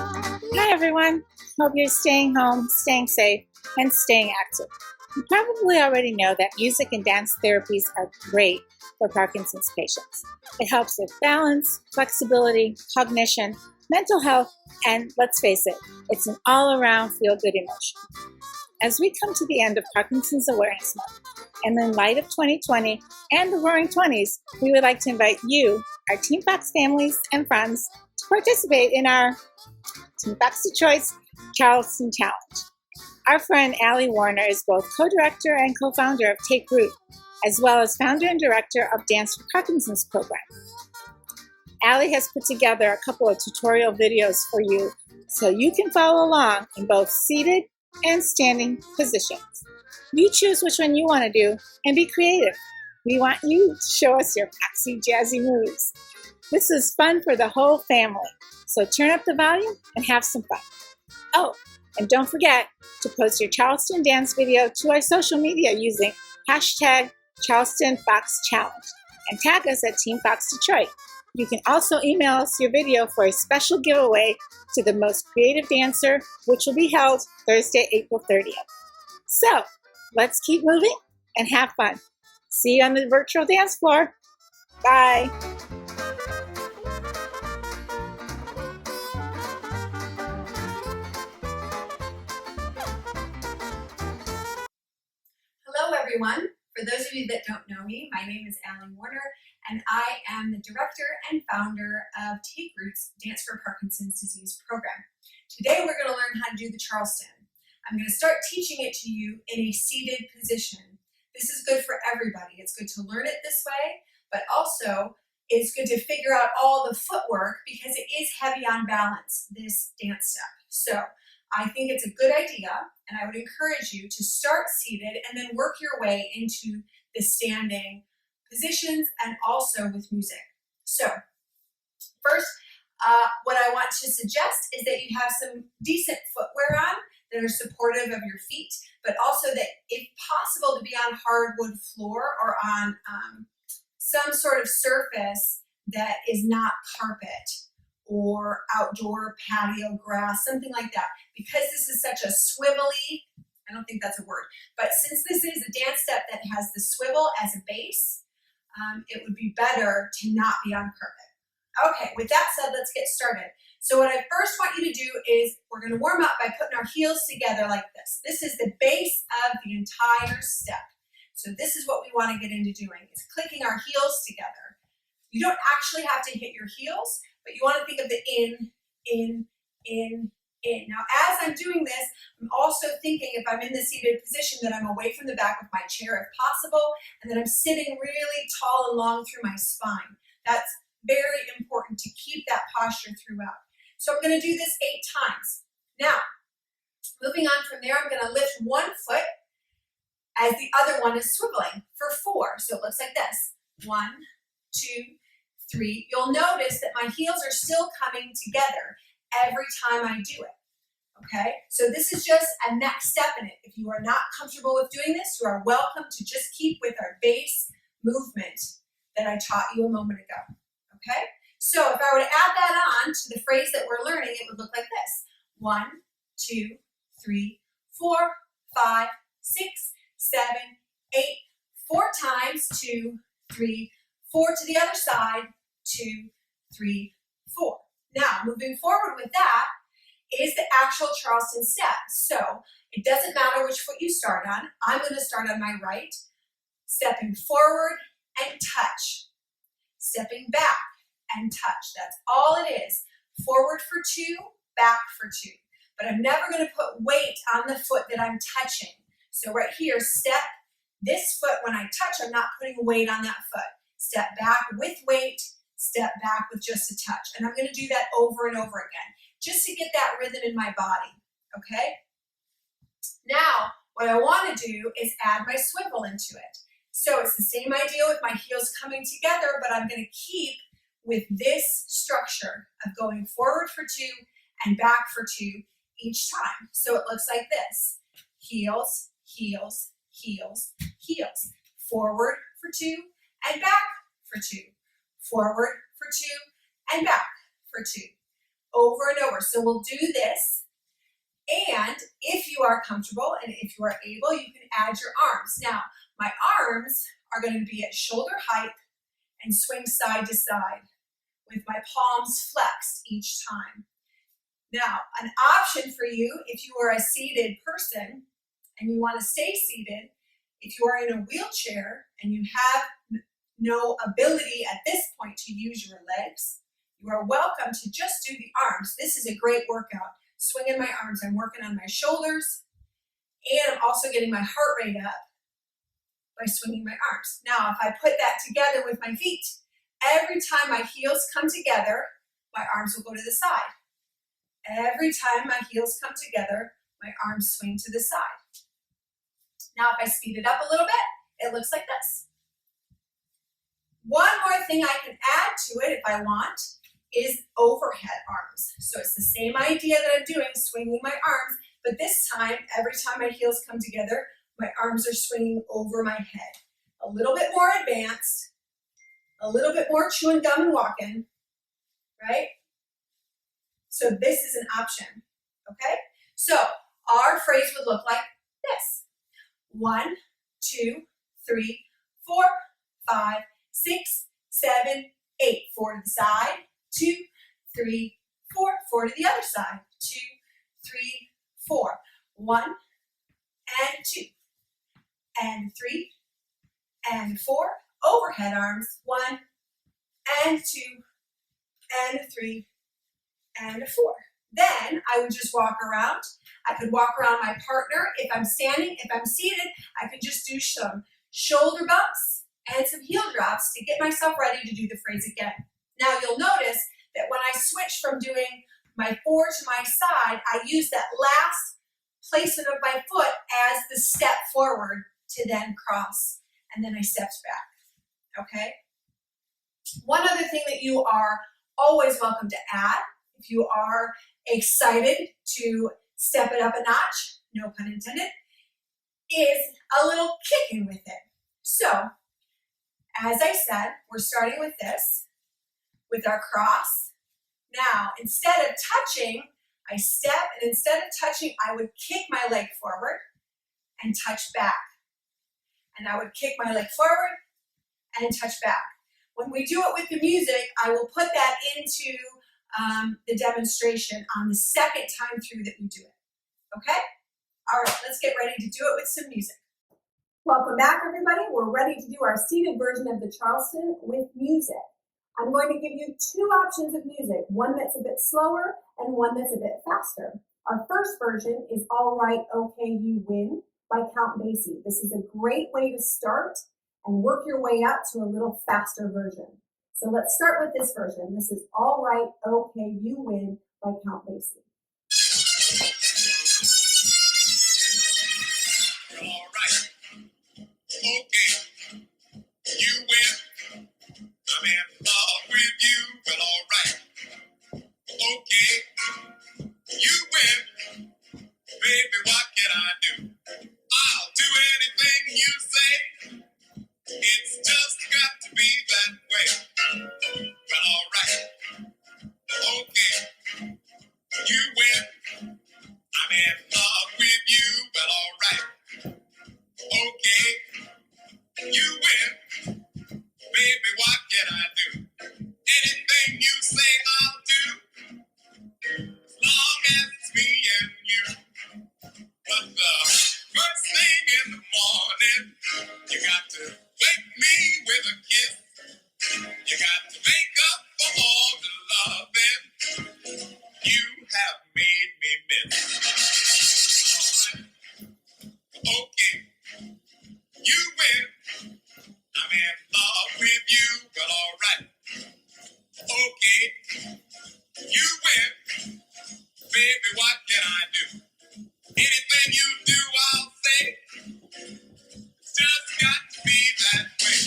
Hi everyone. Hope you're staying home, staying safe, and staying active. You probably already know that music and dance therapies are great for Parkinson's patients. It helps with balance, flexibility, cognition, mental health, and let's face it, it's an all-around feel-good emotion. As we come to the end of Parkinson's Awareness Month, and in light of 2020 and the Roaring 20s, we would like to invite you, our Team Fox families and friends, to participate in our Team Fox to Choice Charleston Challenge. Our friend Allie Warner is both co-director and co-founder of Take Root, as well as founder and director of Dance for Parkinson's program. Allie has put together a couple of tutorial videos for you so you can follow along in both seated and standing positions. You choose which one you want to do and be creative. We want you to show us your foxy, jazzy moves. This is fun for the whole family, so turn up the volume and have some fun. Oh, and don't forget to post your Charleston dance video to our social media using hashtag Charleston Fox Challenge and tag us at Team Fox Detroit. You can also email us your video for a special giveaway to the most creative dancer, which will be held Thursday, April 30th. So, let's keep moving and have fun. See you on the virtual dance floor. Bye. Hello, everyone. For those of you that don't know me, my name is Allie Warner, and I am the director and founder of Take Root's Dance for Parkinson's Disease program. Today, we're going to learn how to do the Charleston. I'm going to start teaching it to you in a seated position. This is good for everybody. It's good to learn it this way, but also it's good to figure out all the footwork because it is heavy on balance, this dance step. So I think it's a good idea, and I would encourage you to start seated and then work your way into the standing positions and also with music. So first, what I want to suggest is that you have some decent footwear on that are supportive of your feet, but also that if possible to be on hardwood floor or on some sort of surface that is not carpet or outdoor patio grass, something like that. Because this is such a swivelly, I don't think that's a word, but since this is a dance step that has the swivel as a base, it would be better to not be on carpet. Okay, with that said, let's get started. So what I first want you to do is we're going to warm up by putting our heels together like this. This is the base of the entire step. So this is what we want to get into doing, is clicking our heels together. You don't actually have to hit your heels, but you want to think of the in. Now, as I'm doing this, I'm also thinking if I'm in the seated position that I'm away from the back of my chair if possible, and that I'm sitting really tall and long through my spine. That's very important to keep that posture throughout. So I'm going to do this 8 times. Now, moving on from there, I'm going to lift one foot as the other one is swiveling for 4. So it looks like this. 1, 2, 3. You'll notice that my heels are still coming together every time I do it. Okay, so this is just a next step in it. If you are not comfortable with doing this, you are welcome to just keep with our base movement that I taught you a moment ago. Okay, so if I were to add that on to the phrase that we're learning, it would look like this. 1, 2, 3, 4, 5, 6, 7, 8. 4 times, 2, 3, 4 to the other side, 2, 3, 4. Now, moving forward with that is the actual Charleston step. So it doesn't matter which foot you start on. I'm going to start on my right, stepping forward and touch, stepping back and touch. That's all it is. Forward for 2, back for 2. But I'm never going to put weight on the foot that I'm touching. So right here, step this foot. When I touch, I'm not putting weight on that foot. Step back with weight, step back with just a touch. And I'm going to do that over and over again, just to get that rhythm in my body, okay? Now, what I want to do is add my swivel into it. So it's the same idea with my heels coming together, but I'm going to keep with this structure of going forward for 2 and back for 2 each time. So it looks like this. Heels, heels, heels, heels. Forward for 2 and back for 2. Forward for 2 and back for 2. over and over. So we'll do this, and if you are comfortable and if you are able, you can add your arms. Now, my arms are going to be at shoulder height and swing side to side with my palms flexed each time. Now, an option for you, if you are a seated person and you want to stay seated, if you are in a wheelchair and you have no ability at this point to use your legs, you are welcome to just do the arms. This is a great workout. Swinging my arms, I'm working on my shoulders, and I'm also getting my heart rate up by swinging my arms. Now, if I put that together with my feet, every time my heels come together, my arms will go to the side. Every time my heels come together, my arms swing to the side. Now, if I speed it up a little bit, it looks like this. One more thing I can add to it if I want is overhead arms. So it's the same idea that I'm doing, swinging my arms, but this time, every time my heels come together, my arms are swinging over my head. A little bit more advanced, a little bit more chewing gum and walking, right? So this is an option, okay? So our phrase would look like this. 1, 2, 3, 4, 5, 6, 7, 8. 4 to the side, 2, 3, 4. 4 to the other side, 2, 3, 4. 1 and 2 and 3 and 4. Overhead arms, 1 and 2 and 3 and 4. Then I would just walk around. I could walk around my partner. If I'm standing, if I'm seated, I could just do some shoulder bumps and some heel drops to get myself ready to do the phrase again. Now you'll notice that when I switch from doing my 4 to my side, I use that last placement of my foot as the step forward to then cross, and then I stepped back, okay? One other thing that you are always welcome to add, if you are excited to step it up a notch, no pun intended, is a little kicking with it. So, as I said, we're starting with this, with our cross. Now, instead of touching, I step, and instead of touching, I would kick my leg forward and touch back. And I would kick my leg forward and touch back. When we do it with the music, I will put that into the demonstration on the second time through that we do it. Okay? All right, let's get ready to do it with some music. Welcome back, everybody. We're ready to do our seated version of the Charleston with music. I'm going to give you 2 options of music, one that's a bit slower and one that's a bit faster. Our first version is All Right, Okay, You Win by Count Basie. This is a great way to start and work your way up to a little faster version. So let's start with this version. This is All Right, Okay, You Win by Count Basie. All right, okay, you win. I'm in love with you, but all right, okay, you win. Baby, what can I do? I'll do anything you say. It's just got to be that way. But all right, okay, you win. I'm in love with you, but all right, okay, you win. Baby, what can I do? Anything you say, I'll do. As long as it's me and you. But the first thing in the morning, you got to wake me with a kiss. You got to make up for all the loving you have made me miss. All right. Okay, you win. I'm in love with you, but all right. Okay, you win. Baby, what can I do? Anything you do, I'll say. It's just got to be that way.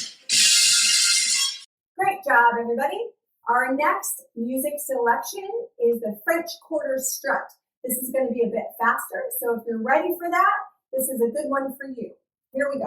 Great job, everybody. Our next music selection is the French Quarter Strut. This is going to be a bit faster, so if you're ready for that, this is a good one for you. Here we go.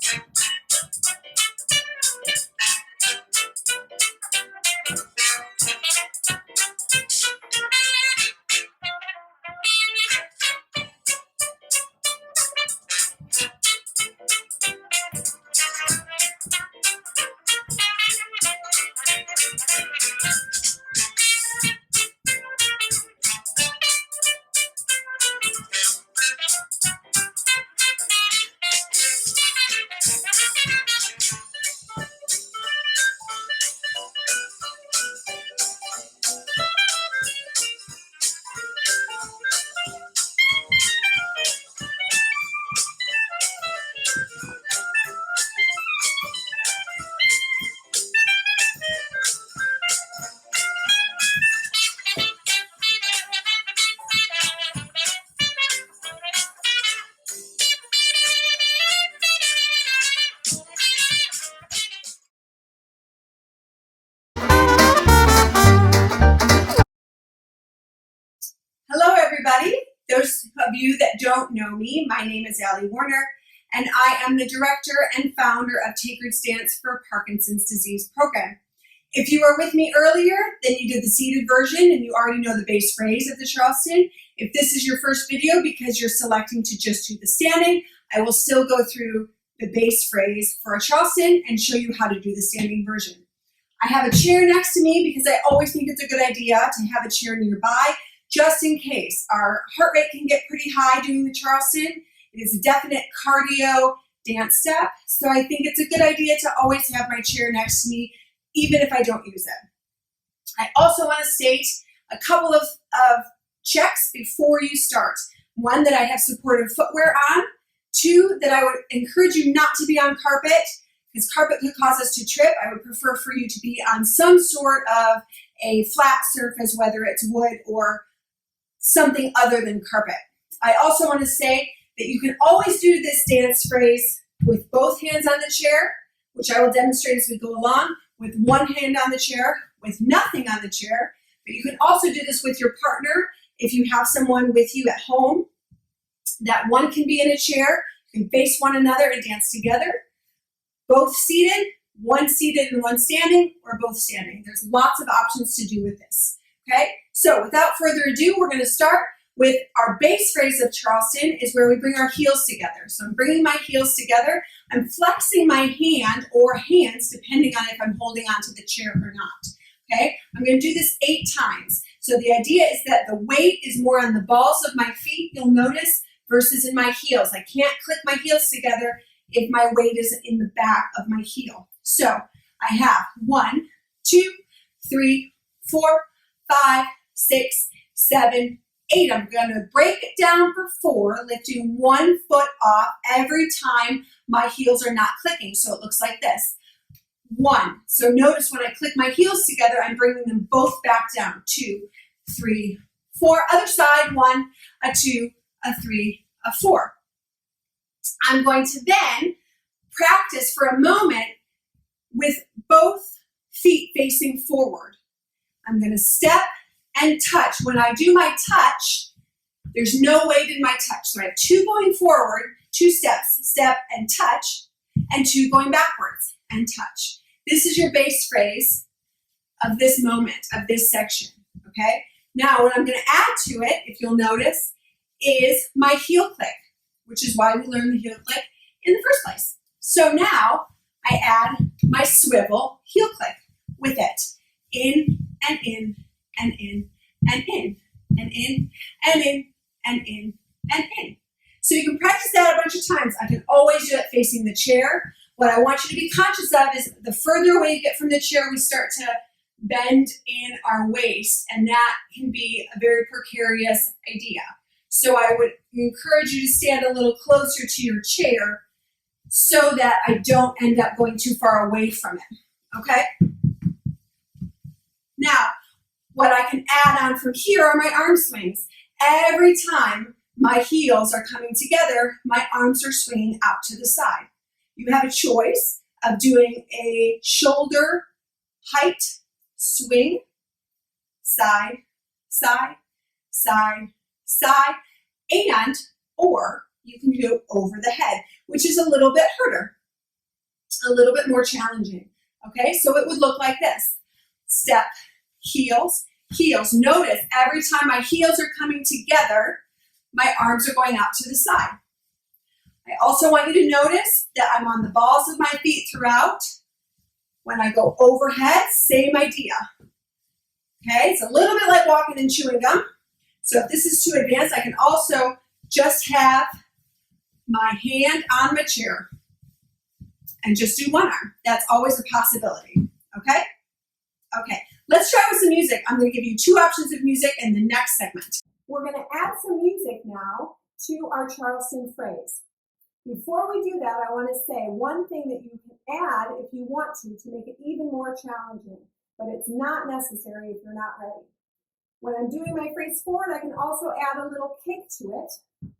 everybody. Those of you that don't know me, my name is Allie Warner, and I am the director and founder of Take Roots Dance for Parkinson's Disease program. If you were with me earlier, then you did the seated version and you already know the base phrase of the Charleston. If this is your first video because you're selecting to just do the standing, I will still go through the base phrase for a Charleston and show you how to do the standing version. I have a chair next to me because I always think it's a good idea to have a chair nearby, just in case. Our heart rate can get pretty high doing the Charleston. It is a definite cardio dance step, so I think it's a good idea to always have my chair next to me, even if I don't use it. I also want to state a couple of checks before you start. One, that I have supportive footwear on. Two, that I would encourage you not to be on carpet, because carpet could cause us to trip. I would prefer for you to be on some sort of a flat surface, whether it's wood or something other than carpet. I also want to say that you can always do this dance phrase with both hands on the chair, which I will demonstrate as we go along, with one hand on the chair, with nothing on the chair. But you can also do this with your partner if you have someone with you at home. That one can be in a chair, you can face one another and dance together. Both seated, one seated and one standing, or both standing. There's lots of options to do with this, okay? So without further ado, we're gonna start with our base phrase of Charleston, is where we bring our heels together. So I'm bringing my heels together. I'm flexing my hand or hands, depending on if I'm holding onto the chair or not, okay? I'm gonna do this 8 times. So the idea is that the weight is more on the balls of my feet, you'll notice, versus in my heels. I can't click my heels together if my weight is in the back of my heel. So I have 1, 2, 3, 4, 5, 6, 7, 8. I'm going to break it down for 4, lifting 1 foot off every time my heels are not clicking. So it looks like this. 1. So notice when I click my heels together, I'm bringing them both back down. 2, 3, 4. Other side. 1, a 2, a 3, a 4. I'm going to then practice for a moment with both feet facing forward. I'm going to step and touch. When I do my touch, there's no weight in my touch. So I have 2 going forward, 2 steps, step and touch, and 2 going backwards and touch. This is your base phrase of this moment, of this section, okay? Now what I'm going to add to it, if you'll notice, is my heel click, which is why we learned the heel click in the first place. So now I add my swivel heel click with it. In and in and in and in and in and in and in and in. So you can practice that a bunch of times. I can always do it facing the chair. What I want you to be conscious of is the further away you get from the chair, we start to bend in our waist, and that can be a very precarious idea. So I would encourage you to stand a little closer to your chair so that I don't end up going too far away from it, okay? Now, what I can add on from here are my arm swings. Every time my heels are coming together, my arms are swinging out to the side. You have a choice of doing a shoulder height swing, side, side, side, side, and or you can do over the head, which is a little bit harder, a little bit more challenging, okay? So it would look like this. Step, heels, heels. Notice every time my heels are coming together, my arms are going out to the side. I also want you to notice that I'm on the balls of my feet throughout. When I go overhead, same idea. Okay, it's a little bit like walking and chewing gum. So if this is too advanced, I can also just have my hand on my chair and just do one arm. That's always a possibility, okay? Okay, let's try with some music. I'm going to give you 2 options of music in the next segment. We're going to add some music now to our Charleston phrase. Before we do that, I want to say one thing that you can add if you want to make it even more challenging, but it's not necessary if you're not ready. When I'm doing my phrase forward, I can also add a little kick to it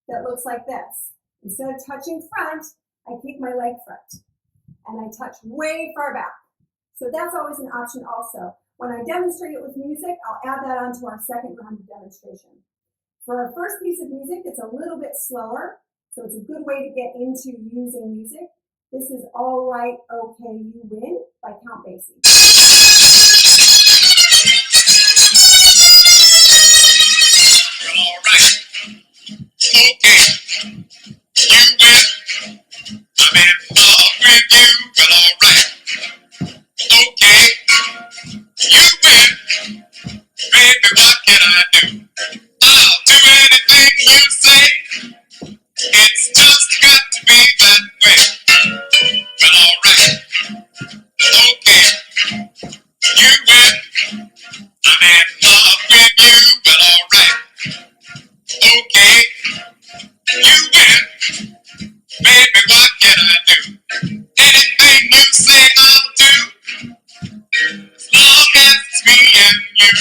that looks like this. Instead of touching front, I kick my leg front and I touch way far back. So that's always an option also. When I demonstrate it with music, I'll add that onto our second round of demonstration. For our first piece of music, it's a little bit slower, so it's a good way to get into using music. This is All Right, Okay, You Win by Count Basie. Well, all right. Okay. You win. I'm in love with you. Well, all right. Okay. You win. Baby, what can I do? I'll do anything you say. It's just got to be that way. Well, all right. Okay. You win. I'm in love with you. Well, all right. Okay. You win. Baby, what can I do? Anything you say, I'll do. As long as it's me and you.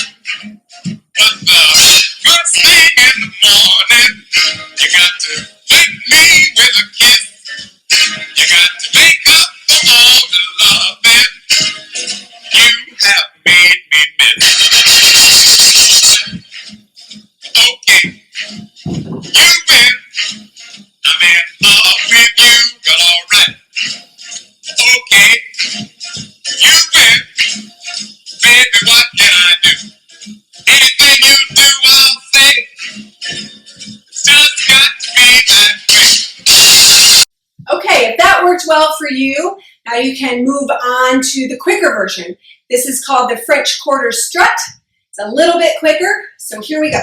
But the first thing in the morning, you got to wake me with a kiss. You got to make up for all the loving you have made me miss. Okay, you win. I'm in love with you, but all right. Okay, you win. Baby, what can I do? Anything you do, I'll say. It's just got to be that way. Okay, if that worked well for you, now you can move on to the quicker version. This is called the French Quarter Strut. It's a little bit quicker, so here we go.